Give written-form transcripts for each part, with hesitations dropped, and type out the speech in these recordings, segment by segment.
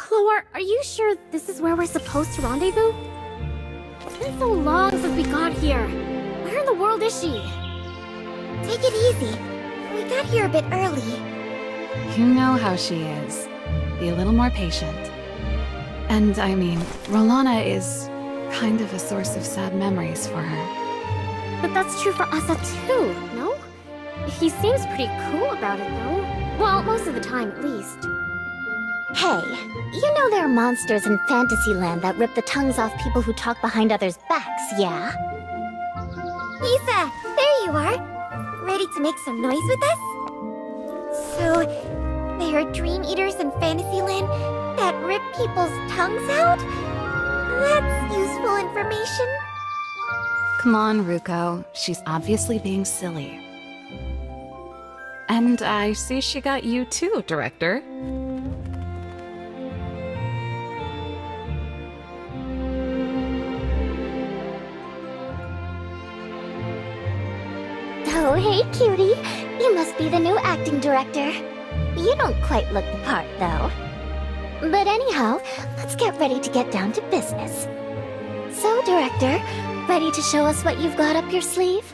Chloe, are you sure this is where we're supposed to rendezvous? It's been so long since we got here. Where in the world is she? Take it easy. We got here a bit early. You know how she is. Be a little more patient. And I mean, Rollana is kind of a source of sad memories for her. But that's true for Asa too, no? He seems pretty cool about it though. Well, most of the time at least. Hey, you know there are monsters in Fantasyland that rip the tongues off people who talk behind others' backs, yeah? Isa, there you are. Ready to make some noise with us? So, there are dream eaters in Fantasyland that rip people's tongues out? That's useful information. Come on, Ruko. She's obviously being silly. And I see she got you too, Director. Oh, hey, cutie. You must be the new acting director. You don't quite look the part, though. But anyhow, let's get ready to get down to business. So, Director, ready to show us what you've got up your sleeve?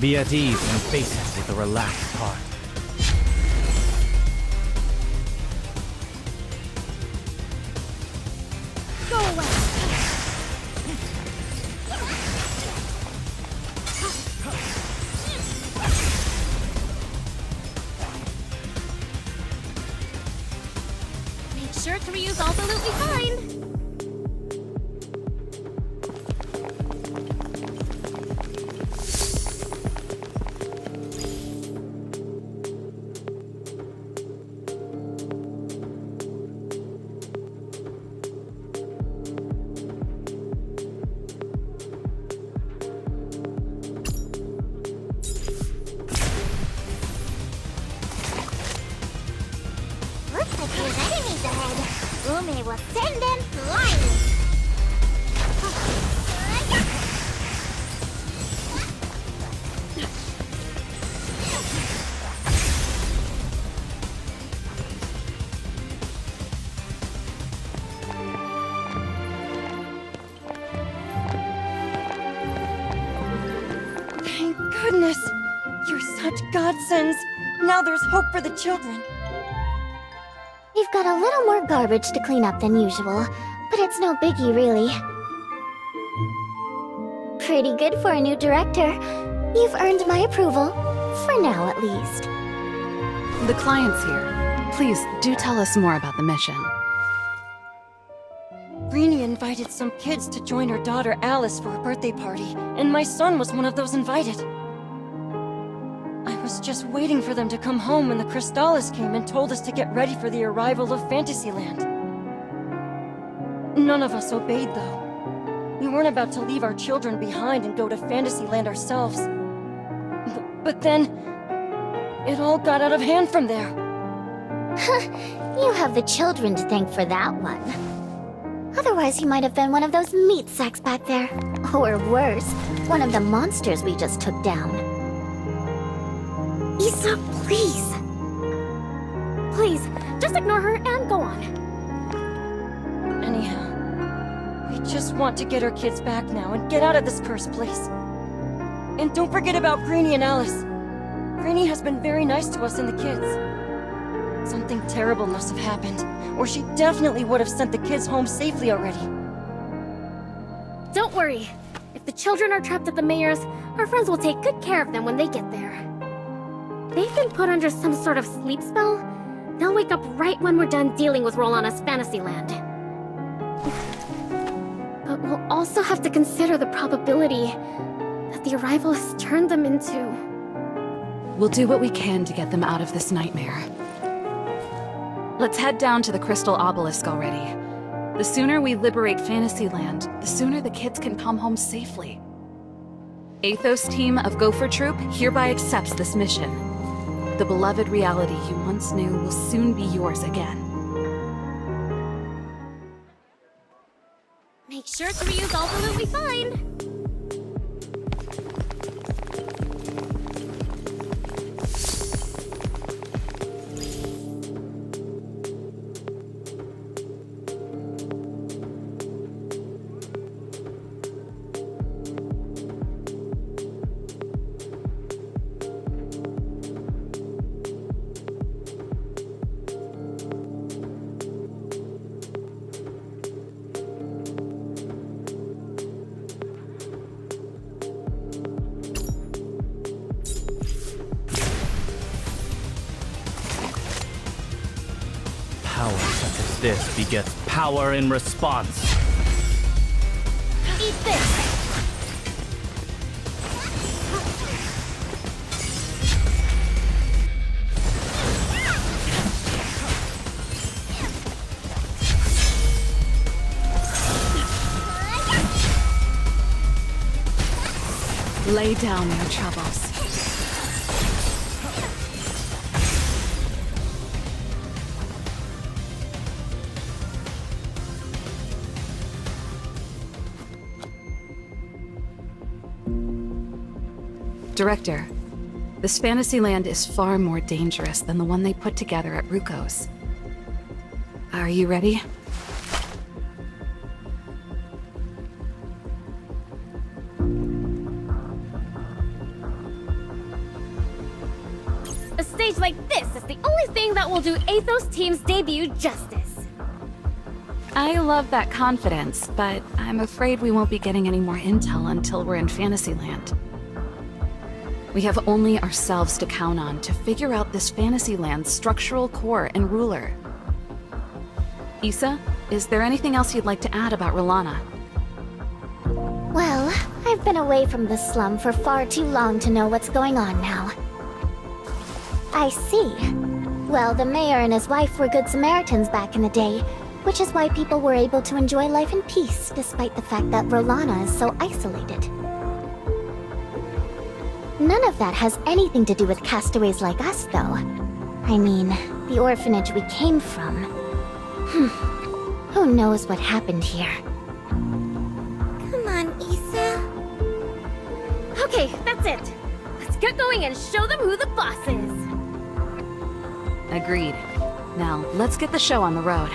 Be at ease and face it with a relaxed heart. Go away! Make sure to reuse absolutely fine! Looks like there's enemies ahead. Ume will send them flying. Thank goodness! You're such godsends! Now there's hope for the children. We've got a little more garbage to clean up than usual, but it's no biggie, really. Pretty good for a new director. You've earned my approval. For now, at least. The client's here. Please, do tell us more about the mission. Greenie invited some kids to join her daughter Alice for a birthday party, and my son was one of those invited. I was just waiting for them to come home when the Crystallis came and told us to get ready for the arrival of Fantasyland. None of us obeyed, though. We weren't about to leave our children behind and go to Fantasyland ourselves. But then, it all got out of hand from there. You have the children to thank for that one. Otherwise, you might have been one of those meat sacks back there. Or worse, one of the monsters we just took down. Isa, please! Please, just ignore her and go on. Anyhow, we just want to get our kids back now and get out of this cursed place. And don't forget about Greenie and Alice. Greenie has been very nice to us and the kids. Something terrible must have happened, or she definitely would have sent the kids home safely already. Don't worry. If the children are trapped at the mayor's, our friends will take good care of them when they get there. They've been put under some sort of sleep spell. They'll wake up right when we're done dealing with Rollana's Fantasyland. But we'll also have to consider the probability that the arrival has turned them into... We'll do what we can to get them out of this nightmare. Let's head down to the Crystal Obelisk already. The sooner we liberate Fantasyland, the sooner the kids can come home safely. Athos team of Gopher Troop hereby accepts this mission. The beloved reality you once knew will soon be yours again. Make sure to reuse all the loot we find. Power such as this begets power in response. Eat this! Lay down your troubles. Director, this Fantasyland is far more dangerous than the one they put together at Ruko's. Are you ready? A stage like this is the only thing that will do Athos team's debut justice. I love that confidence, but I'm afraid we won't be getting any more intel until we're in Fantasyland. We have only ourselves to count on to figure out this Fantasyland's structural core and ruler. Issa, is there anything else you'd like to add about Rollana? Well, I've been away from the slum for far too long to know what's going on now. I see. Well, the mayor and his wife were good Samaritans back in the day, which is why people were able to enjoy life in peace despite the fact that Rollana is so isolated. None of that has anything to do with castaways like us, though. I mean, the orphanage we came from. Who knows what happened here? Come on, Issa. Okay, that's it. Let's get going and show them who the boss is. Agreed. Now, let's get the show on the road.